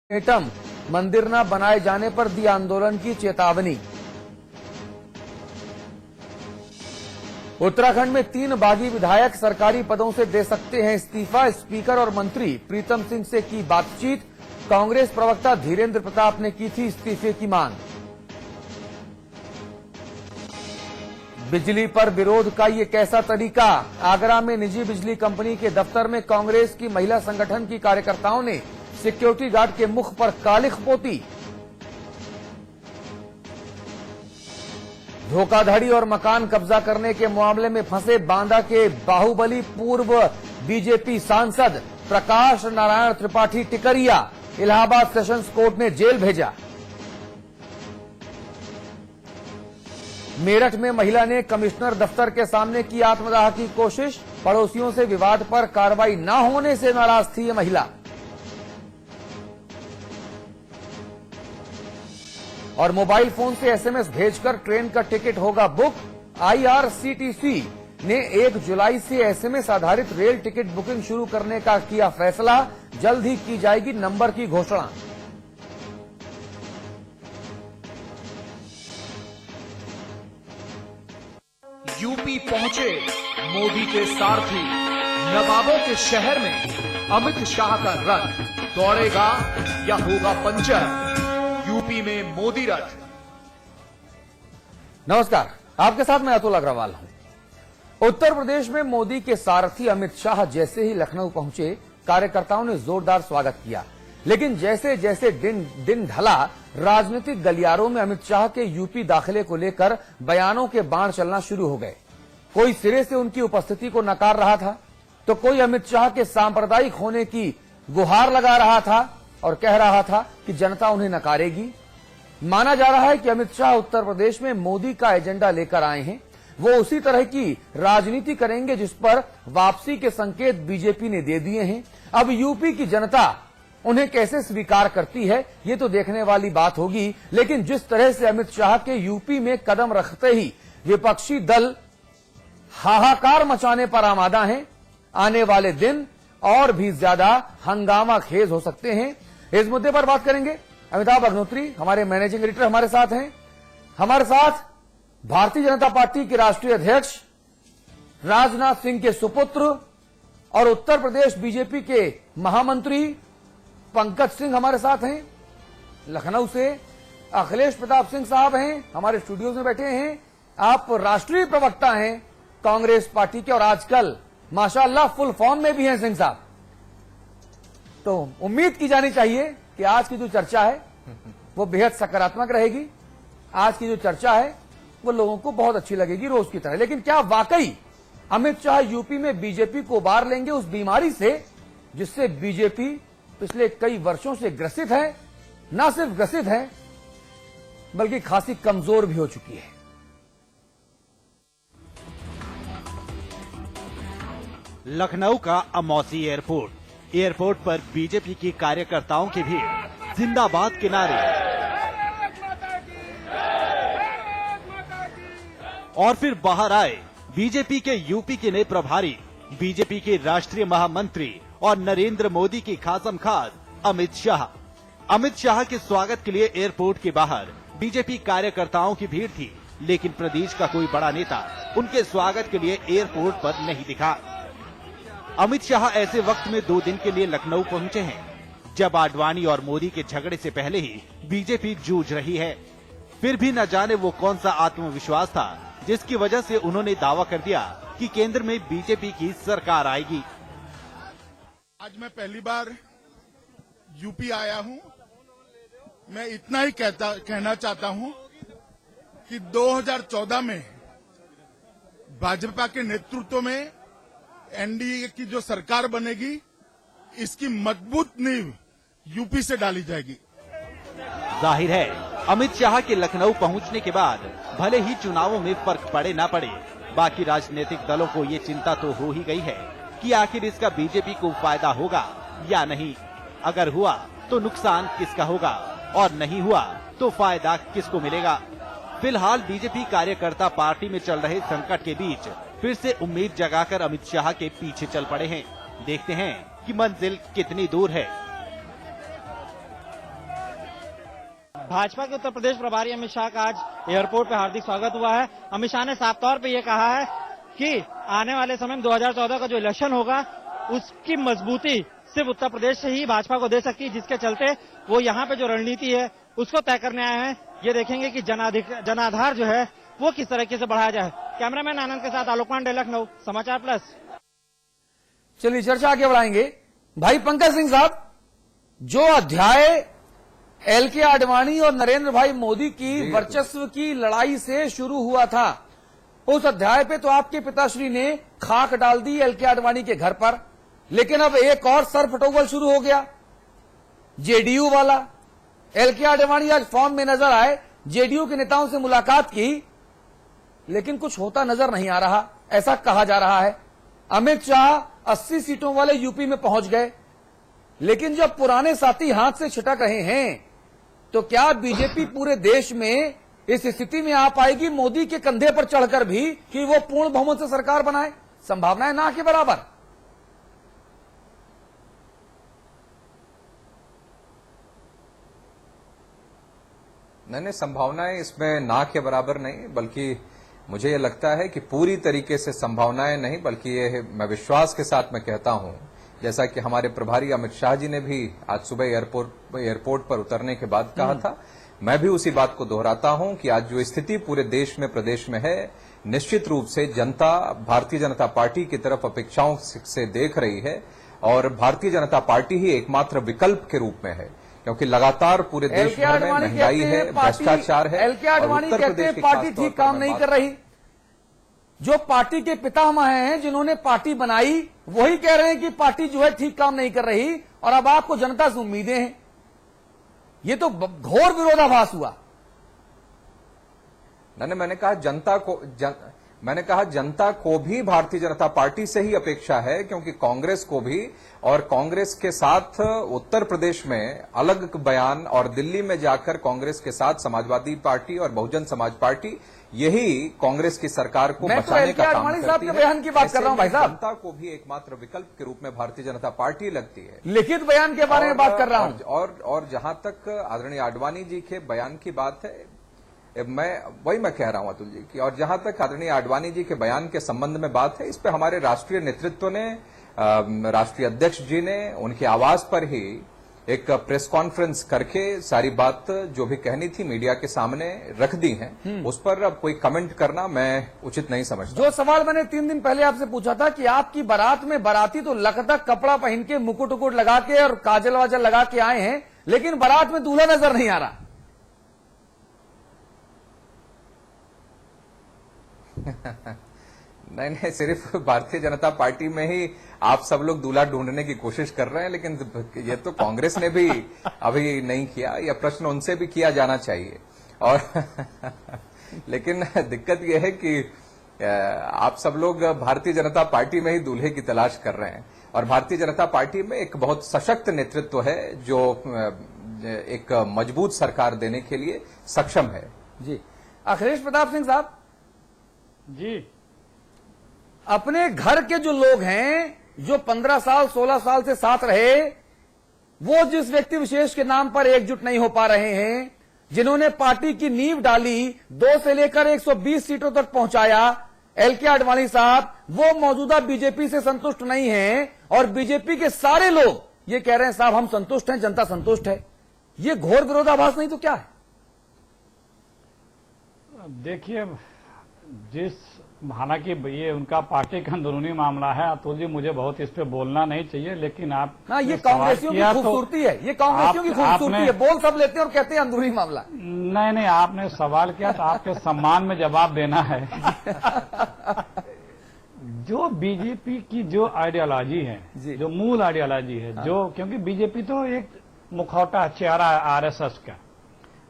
Atom मंदिर न बनाए जाने पर दी आंदोलन की चेतावनी। उत्तराखंड में 3 बागी विधायक सरकारी पदों से दे सकते हैं इस्तीफा। स्पीकर और मंत्री प्रीतम सिंह से की बातचीत। कांग्रेस प्रवक्ता धीरेन्द्र प्रताप ने की थी इस्तीफे की मांग। बिजली पर विरोध का ये कैसा तरीका। आगरा में निजी बिजली कंपनी के दफ्तर में कांग्रेस की महिला संगठन की कार्यकर्ताओं ने सिक्योरिटी गार्ड के मुख पर कालिख पोती। धोखाधड़ी और मकान कब्जा करने के मामले में फंसे बांदा के बाहुबली पूर्व बीजेपी सांसद प्रकाश नारायण त्रिपाठी टिकरिया इलाहाबाद सेशंस कोर्ट ने जेल भेजा। मेरठ में महिला ने कमिश्नर दफ्तर के सामने की आत्मदाह की कोशिश। पड़ोसियों से विवाद पर कार्रवाई न होने से नाराज थी ये महिला। और मोबाइल फोन से एसएमएस भेजकर ट्रेन का टिकट होगा बुक। आईआरसीटीसी ने 1 जुलाई से एसएमएस आधारित रेल टिकट बुकिंग शुरू करने का किया फैसला। जल्द ही की जाएगी नंबर की घोषणा। यूपी पहुंचे मोदी के सारथी। नवाबों के शहर में अमित शाह का रथ दौड़ेगा या होगा पंचर। यूपी में मोदी रथ। नमस्कार, आपके साथ मैं अतुल अग्रवाल हूं। उत्तर प्रदेश में मोदी के सारथी अमित शाह जैसे ही लखनऊ पहुंचे, कार्यकर्ताओं ने जोरदार स्वागत किया। लेकिन जैसे जैसे दिन ढला, राजनीतिक गलियारों में अमित शाह के यूपी दाखिले को लेकर बयानों के बाण चलना शुरू हो गए। कोई सिरे से उनकी उपस्थिति को नकार रहा था, तो कोई अमित शाह के सांप्रदायिक होने की गुहार लगा रहा था और कह रहा था कि जनता उन्हें नकारेगी। माना जा रहा है कि अमित शाह उत्तर प्रदेश में मोदी का एजेंडा लेकर आए हैं। वो उसी तरह की राजनीति करेंगे जिस पर वापसी के संकेत बीजेपी ने दे दिए हैं। अब यूपी की जनता उन्हें कैसे स्वीकार करती है, ये तो देखने वाली बात होगी। लेकिन जिस तरह से अमित शाह के यूपी में कदम रखते ही विपक्षी दल हाहाकार मचाने पर आमादा हैं, आने वाले दिन और भी ज्यादा हंगामा खेज हो सकते हैं। इस मुद्दे पर बात करेंगे। अमिताभ अग्निहोत्री हमारे मैनेजिंग एडिटर हमारे साथ हैं। हमारे साथ भारतीय जनता पार्टी के राष्ट्रीय अध्यक्ष राजनाथ सिंह के सुपुत्र और उत्तर प्रदेश बीजेपी के महामंत्री पंकज सिंह हमारे साथ हैं। लखनऊ से अखिलेश प्रताप सिंह साहब हैं, हमारे स्टूडियोज में बैठे हैं। आप राष्ट्रीय प्रवक्ता हैं कांग्रेस पार्टी के और आजकल माशाअल्लाह फुल फॉर्म में भी हैं सिंह साहब। तो उम्मीद की जानी चाहिए कि आज की जो चर्चा है वो बेहद सकारात्मक रहेगी। आज की जो चर्चा है वो लोगों को बहुत अच्छी लगेगी रोज की तरह। लेकिन क्या वाकई अमित शाह यूपी में बीजेपी को उबार लेंगे उस बीमारी से जिससे बीजेपी पिछले कई वर्षों से ग्रसित है? न सिर्फ ग्रसित है बल्कि खासी कमजोर भी हो चुकी है। लखनऊ का अमौसी एयरपोर्ट पर बीजेपी की कार्यकर्ताओं की भीड़, जिंदाबाद के नारे और फिर बाहर आए बीजेपी के यूपी के नए प्रभारी, बीजेपी के राष्ट्रीय महामंत्री और नरेंद्र मोदी की खासम खास अमित शाह के स्वागत के लिए एयरपोर्ट के बाहर बीजेपी कार्यकर्ताओं की भीड़ थी। लेकिन प्रदेश का कोई बड़ा नेता उनके स्वागत के लिए एयरपोर्ट पर नहीं दिखा। अमित शाह ऐसे वक्त में 2 दिन के लिए लखनऊ पहुंचे हैं जब आडवाणी और मोदी के झगड़े से पहले ही बीजेपी जूझ रही है। फिर भी न जाने वो कौन सा आत्मविश्वास था जिसकी वजह से उन्होंने दावा कर दिया कि केंद्र में बीजेपी की सरकार आएगी। आज मैं पहली बार यूपी आया हूं। मैं इतना ही कहना चाहता हूं कि 2014 में भाजपा के नेतृत्व में एनडीए की जो सरकार बनेगी, इसकी मजबूत नींव यूपी से डाली जाएगी। जाहिर है अमित शाह के लखनऊ पहुंचने के बाद भले ही चुनावों में फर्क पड़े ना पड़े, बाकी राजनीतिक दलों को ये चिंता तो हो ही गई है कि आखिर इसका बीजेपी को फायदा होगा या नहीं। अगर हुआ तो नुकसान किसका होगा और नहीं हुआ तो फायदा किसको मिलेगा। फिलहाल बीजेपी कार्यकर्ता पार्टी में चल रहे संकट के बीच फिर से उम्मीद जगाकर अमित शाह के पीछे चल पड़े हैं। देखते हैं कि मंजिल कितनी दूर है। भाजपा के उत्तर प्रदेश प्रभारी अमित शाह का आज एयरपोर्ट पे हार्दिक स्वागत हुआ है। अमित शाह ने साफ तौर पे ये कहा है कि आने वाले समय में 2014 का जो इलेक्शन होगा उसकी मजबूती सिर्फ उत्तर प्रदेश से ही भाजपा को दे सकती है, जिसके चलते वो यहाँ पे जो रणनीति है उसको तय करने आए हैं। ये देखेंगे कि जनाधार जो है वो किस तरीके से बढ़ाया जाए। कैमरामैन आनंद के साथ आलोक पांडे, लखनऊ, समाचार प्लस। चलिए चर्चा आगे बढ़ाएंगे। भाई पंकज सिंह साहब, जो अध्याय एल.के. आडवाणी और नरेंद्र भाई मोदी की वर्चस्व की लड़ाई से शुरू हुआ था, उस अध्याय पे तो आपके पिताश्री ने खाक डाल दी एल.के. आडवाणी के घर पर, लेकिन अब एक और सरफटोगल शुरू हो गया जेडीयू वाला। एल.के. आडवाणी आज फॉर्म में नजर आए, जेडीयू के नेताओं से मुलाकात की, लेकिन कुछ होता नजर नहीं आ रहा, ऐसा कहा जा रहा है। अमित शाह 80 सीटों वाले यूपी में पहुंच गए, लेकिन जब पुराने साथी हाथ से छिटक रहे हैं तो क्या बीजेपी पूरे देश में इस स्थिति में आ पाएगी मोदी के कंधे पर चढ़कर भी कि वो पूर्ण बहुमत से सरकार बनाए? संभावनाएं ना के बराबर। नहीं, संभावनाएं इसमें ना के बराबर नहीं, बल्कि मुझे ये लगता है कि पूरी तरीके से संभावनाएं नहीं, बल्कि ये मैं विश्वास के साथ मैं कहता हूं, जैसा कि हमारे प्रभारी अमित शाह जी ने भी आज सुबह एयरपोर्ट पर उतरने के बाद कहा था, मैं भी उसी बात को दोहराता हूं कि आज जो स्थिति पूरे देश में, प्रदेश में है, निश्चित रूप से जनता भारतीय जनता पार्टी की तरफ अपेक्षाओं से देख रही है और भारतीय जनता पार्टी ही एकमात्र विकल्प के रूप में है, क्योंकि लगातार पूरे देश भर में महंगाई है, भ्रष्टाचार है। एल.के. आडवाणी कहते हैं पार्टी ठीक काम नहीं कर रही। जो पार्टी के पितामह हैं, जिन्होंने पार्टी बनाई, वही कह रहे हैं कि पार्टी जो है ठीक काम नहीं कर रही, और अब आपको जनता से उम्मीदें हैं। ये तो घोर विरोधाभास हुआ। मैंने कहा जनता को भी भारतीय जनता पार्टी से ही अपेक्षा है, क्योंकि कांग्रेस को भी, और कांग्रेस के साथ उत्तर प्रदेश में अलग बयान और दिल्ली में जाकर कांग्रेस के साथ समाजवादी पार्टी और बहुजन समाज पार्टी, यही कांग्रेस की सरकार को बचाने का काम करती है। बयान की बात कर रहा हूं भाई साहब। जनता को भी एकमात्र विकल्प के रूप में भारतीय जनता पार्टी लगती है। लिखित बयान के बारे में बात कर रहा हूं। और जहां तक आदरणीय आडवाणी जी के बयान की बात है, मैं कह रहा हूं अतुल जी की, और जहां तक आदरणीय आडवाणी जी के बयान के संबंध में बात है, इस पे हमारे राष्ट्रीय नेतृत्व ने, राष्ट्रीय अध्यक्ष जी ने उनके आवास पर ही एक प्रेस कॉन्फ्रेंस करके सारी बात जो भी कहनी थी मीडिया के सामने रख दी है। उस पर अब कोई कमेंट करना मैं उचित नहीं समझता। जो सवाल मैंने 3 दिन पहले आपसे पूछा था कि आपकी बारात में बाराती तो लकदक कपड़ा पहन के, मुकुट उकुट लगा के और काजल वाजल लगा के आए हैं, लेकिन बारात में दूल्हा नजर नहीं आ रहा। नहीं, सिर्फ भारतीय जनता पार्टी में ही आप सब लोग दूल्हा ढूंढने की कोशिश कर रहे हैं, लेकिन ये तो कांग्रेस ने भी अभी नहीं किया। यह प्रश्न उनसे भी किया जाना चाहिए। और लेकिन दिक्कत यह है कि आप सब लोग भारतीय जनता पार्टी में ही दूल्हे की तलाश कर रहे हैं, और भारतीय जनता पार्टी में एक बहुत सशक्त नेतृत्व है जो एक मजबूत सरकार देने के लिए सक्षम है। जी, अखिलेश प्रताप सिंह साहब जी, अपने घर के जो लोग हैं, जो 15 साल 16 साल से साथ रहे, वो जिस व्यक्ति विशेष के नाम पर एकजुट नहीं हो पा रहे हैं, जिन्होंने पार्टी की नींव डाली, 2 से लेकर 120 सीटों तक पहुंचाया, एल.के. आडवाणी साहब, वो मौजूदा बीजेपी से संतुष्ट नहीं हैं, और बीजेपी के सारे लोग ये कह रहे हैं साहब हम संतुष्ट हैं, जनता संतुष्ट है। ये घोर विरोधाभास नहीं तो क्या है? देखिए, हालांकि ये उनका पार्टी का अंदरूनी मामला है अतुल जी, मुझे बहुत इस पे बोलना नहीं चाहिए, लेकिन आप ये कांग्रेसियों की खूबसूरती है, ये कांग्रेसियों की खूबसूरती है, बोल सब लेते हैं और कहते हैं अंदरूनी मामला। नहीं, आपने सवाल किया तो आपके सम्मान में जवाब देना है। जो बीजेपी की जो आइडियोलॉजी है, जो मूल आइडियोलॉजी है, जो क्योंकि बीजेपी तो एक मुखौटा चेहरा है आरएसएस का,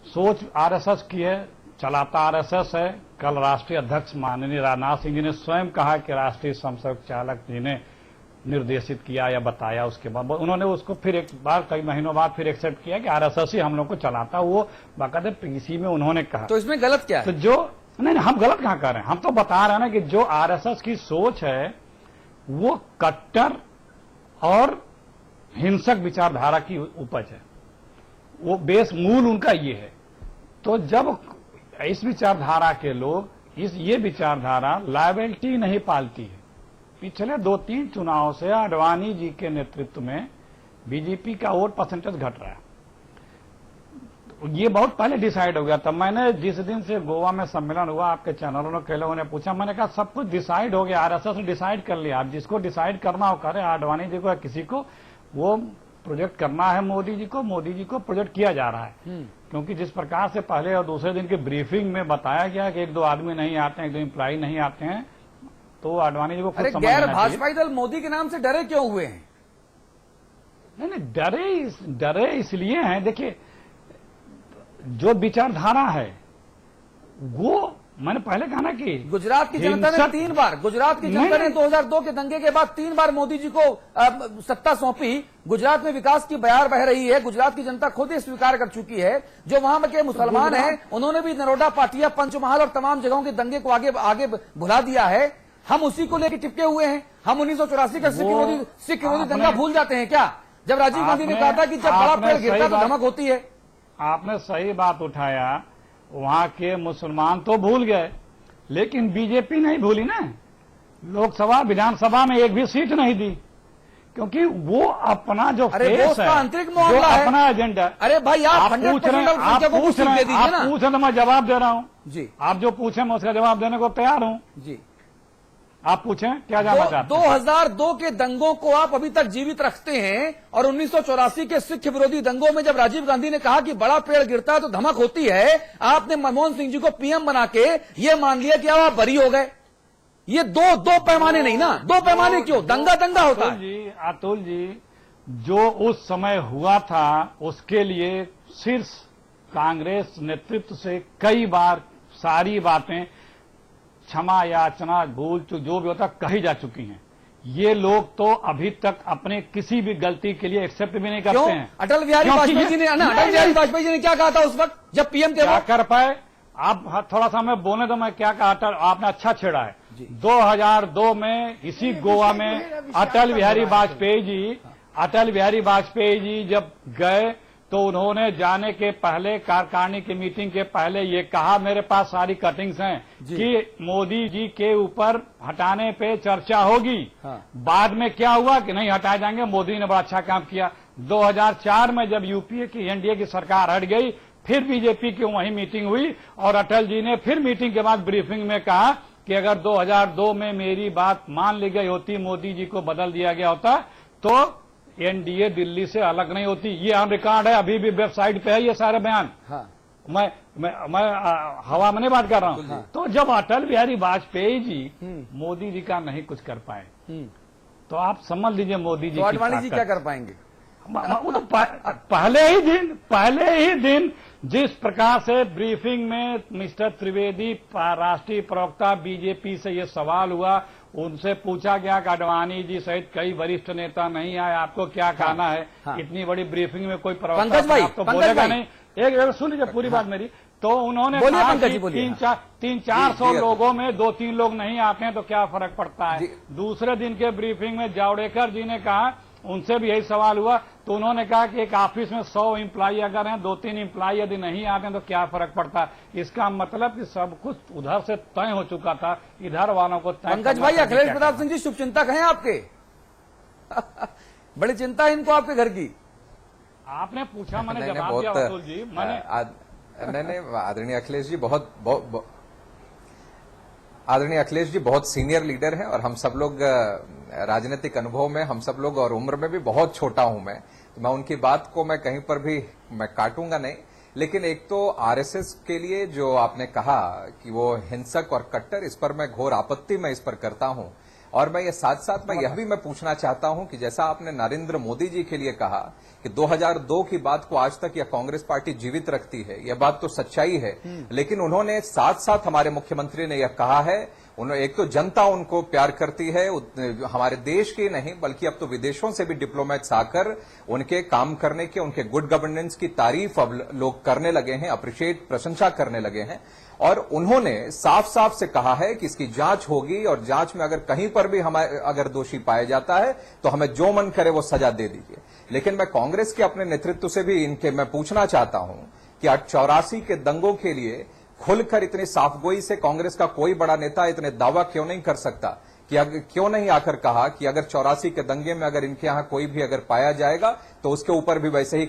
सोच आरएसएस की है, चलाता आरएसएस है। कल राष्ट्रीय अध्यक्ष माननीय राजनाथ सिंह जी ने स्वयं कहा कि राष्ट्रीय स्वयंसेवक चालक जी ने निर्देशित किया या बताया, उसके बाद उन्होंने उसको फिर एक बार कई महीनों बाद फिर एक्सेप्ट किया कि आरएसएस ही हम लोग को चलाता, वो बाकायदे पीसी में उन्होंने कहा। तो इसमें गलत क्या है? तो जो नहीं, हम गलत कहां कर रहे हैं, हम तो बता रहे हैं ना कि जो आरएसएस की सोच है वो कट्टर और हिंसक विचारधारा की उपज है, वो बेस मूल उनका ये है। तो जब इस विचारधारा के लोग ये विचारधारा लायबिलिटी नहीं पालती है। पिछले 2-3 चुनाव से आडवाणी जी के नेतृत्व में बीजेपी का वोट परसेंटेज घट रहा है। ये बहुत पहले डिसाइड हो गया था। मैंने जिस दिन से गोवा में सम्मेलन हुआ, आपके चैनलों ने कई लोगों ने पूछा, मैंने कहा सब कुछ डिसाइड हो गया, आरएसएस ने डिसाइड कर लिया, आप जिसको डिसाइड करना हो करे, आडवाणी जी को या किसी को, वो प्रोजेक्ट करना है मोदी जी को प्रोजेक्ट किया जा रहा है। क्योंकि जिस प्रकार से पहले और दूसरे दिन की ब्रीफिंग में बताया गया कि 1-2 आदमी नहीं आते हैं, 1-2 एम्प्लॉई नहीं आते हैं, तो आडवाणी जी को खुद समझ लेना चाहिए। गैर भाजपाई दल मोदी के नाम से डरे क्यों हुए हैं? नहीं, डरे इसलिए हैं, देखिए जो विचारधारा है वो मैंने पहले कहा ना कि गुजरात की जनता ने 3 बार, गुजरात की जनता ने 2002 के दंगे के बाद 3 बार मोदी जी को सत्ता सौंपी। गुजरात में विकास की बयार बह रही है, गुजरात की जनता खुद ही स्वीकार कर चुकी है। जो वहां के मुसलमान हैं उन्होंने भी नरोडा, पाटिया, पंचमहाल और तमाम जगहों के दंगे को आगे भुला दिया है। हम उसी को लेकर चिपके हुए हैं। हम 1984 का सिख विरोधी दंगा भूल जाते हैं क्या? जब राजीव गांधी ने कहा था कि जब बड़ा पेड़ गिरता तो धमक होती है। आपने सही बात उठाया, वहां के मुसलमान तो भूल गए, लेकिन बीजेपी नहीं भूली ना। लोकसभा विधानसभा में एक भी सीट नहीं दी, क्योंकि वो अपना जो फेस है, आंतरिक मामला है, अपना एजेंडा। अरे भाई आप पूछ रहे हैं, मैं जवाब दे रहा हूं जी। आप जो पूछे मैं उसका जवाब देने को तैयार हूं जी। आप पूछें क्या जानना चाहते हैं? 2002 के दंगों को आप अभी तक जीवित रखते हैं, और 1984 के सिख विरोधी दंगों में जब राजीव गांधी ने कहा कि बड़ा पेड़ गिरता है तो धमक होती है, आपने मनमोहन सिंह जी को पीएम बना के ये मान लिया कि अब आप बरी हो गए। ये दो पैमाने नहीं ना, 2 पैमाने क्यों? दंगा होता है। अतुल जी, जो उस समय हुआ था उसके लिए शीर्ष कांग्रेस नेतृत्व से कई बार सारी बातें, क्षमा याचना, भूल चूक जो भी होता कही जा चुकी हैं। ये लोग तो अभी तक अपने किसी भी गलती के लिए एक्सेप्ट भी नहीं करते हैं। अटल बिहारी वाजपेयी जी ने क्या कहा था उस वक्त जब पीएम थे? क्या कर पाए? आप थोड़ा सा हमें बोलने दो, मैं क्या कहा था, आपने अच्छा छेड़ा है। 2002 में इसी गोवा में अटल बिहारी वाजपेयी जी जब गए तो उन्होंने जाने के पहले, कार्यकारिणी की मीटिंग के पहले ये कहा, मेरे पास सारी कटिंग्स हैं, कि मोदी जी के ऊपर हटाने पे चर्चा होगी। बाद में क्या हुआ कि नहीं हटाए जाएंगे, मोदी ने बड़ा अच्छा काम किया। 2004 में जब यूपीए की, एनडीए की सरकार हट गई, फिर बीजेपी की वहीं मीटिंग हुई और अटल जी ने फिर मीटिंग के बाद ब्रीफिंग में कहा कि अगर 2002 में मेरी बात मान ली गई होती, मोदी जी को बदल दिया गया होता, तो एनडीए दिल्ली से अलग नहीं होती। ये ऑन रिकॉर्ड है, अभी भी वेबसाइट पे है ये सारे बयान। मैं हवा में नहीं बात कर रहा हूं। तो जब अटल बिहारी वाजपेयी जी मोदी जी का नहीं कुछ कर पाए, तो आप समझ लीजिए मोदी जी, आडवाणी जी क्या कर पाएंगे? वो तो पहले ही दिन जिस प्रकार से ब्रीफिंग में मिस्टर त्रिवेदी, राष्ट्रीय प्रवक्ता बीजेपी से ये सवाल हुआ, उनसे पूछा गया कि आडवाणी जी सहित कई वरिष्ठ नेता नहीं आए, आपको क्या कहना है? इतनी बड़ी ब्रीफिंग में कोई प्रवक्ता तो बोलेगा नहीं। एक सुन लीजिए पूरी बात मेरी। तो उन्होंने कहा कि 300-400 लोगों में 2-3 लोग नहीं आते हैं तो क्या फर्क पड़ता है। दूसरे दिन के ब्रीफिंग में जावड़ेकर जी ने कहा, उनसे भी यही सवाल हुआ, तो उन्होंने कहा कि एक ऑफिस में 100 एम्प्लॉई अगर हैं, 2-3 एम्प्लॉई यदि नहीं आते हैं तो क्या फर्क पड़ता है। इसका मतलब कि सब कुछ उधर से तय हो चुका था, इधर वालों को तय। पंकज भाई, अखिलेश प्रताप सिंह जी शुभचिंतक हैं आपके? बड़ी चिंता है इनको आपके घर की। आपने पूछा, मैंने जवाब दिया अतुल जी। नहीं, आदरणीय अखिलेश जी बहुत सीनियर लीडर हैं, और हम सब लोग राजनीतिक अनुभव में, हम सब लोग, और उम्र में भी बहुत छोटा हूं मैं, तो मैं उनकी बात को मैं कहीं पर भी मैं काटूंगा नहीं। लेकिन एक तो आरएसएस के लिए जो आपने कहा कि वो हिंसक और कट्टर, इस पर मैं घोर आपत्ति मैं इस पर करता हूं। और मैं ये साथ साथ मैं यह भी मैं पूछना चाहता हूं कि जैसा आपने नरेंद्र मोदी जी के लिए कहा कि 2002 की बात को आज तक यह कांग्रेस पार्टी जीवित रखती है, यह बात तो सच्चाई है, लेकिन उन्होंने साथ साथ हमारे मुख्यमंत्री ने यह कहा है, एक तो जनता उनको प्यार करती है, हमारे देश के नहीं बल्कि अब तो विदेशों से भी डिप्लोमेट्स आकर उनके काम करने के, उनके गुड गवर्नेंस की तारीफ अब लोग करने लगे हैं, अप्रिशिएट, प्रशंसा करने लगे हैं। और उन्होंने साफ साफ से कहा है कि इसकी जांच होगी, और जांच में अगर कहीं पर भी हमारे अगर दोषी पाया जाता है तो हमें जो मन करे वो सजा दे दीजिए। लेकिन मैं कांग्रेस के अपने नेतृत्व से भी मैं पूछना चाहता हूं कि 84 के दंगों के लिए खुलकर इतनी साफगोई से कांग्रेस का कोई बड़ा नेता इतने दावा क्यों नहीं कर सकता कि क्यों नहीं आकर कहा कि अगर 84 के दंगे में अगर इनके यहां कोई भी अगर पाया जाएगा तो उसके ऊपर भी वैसे ही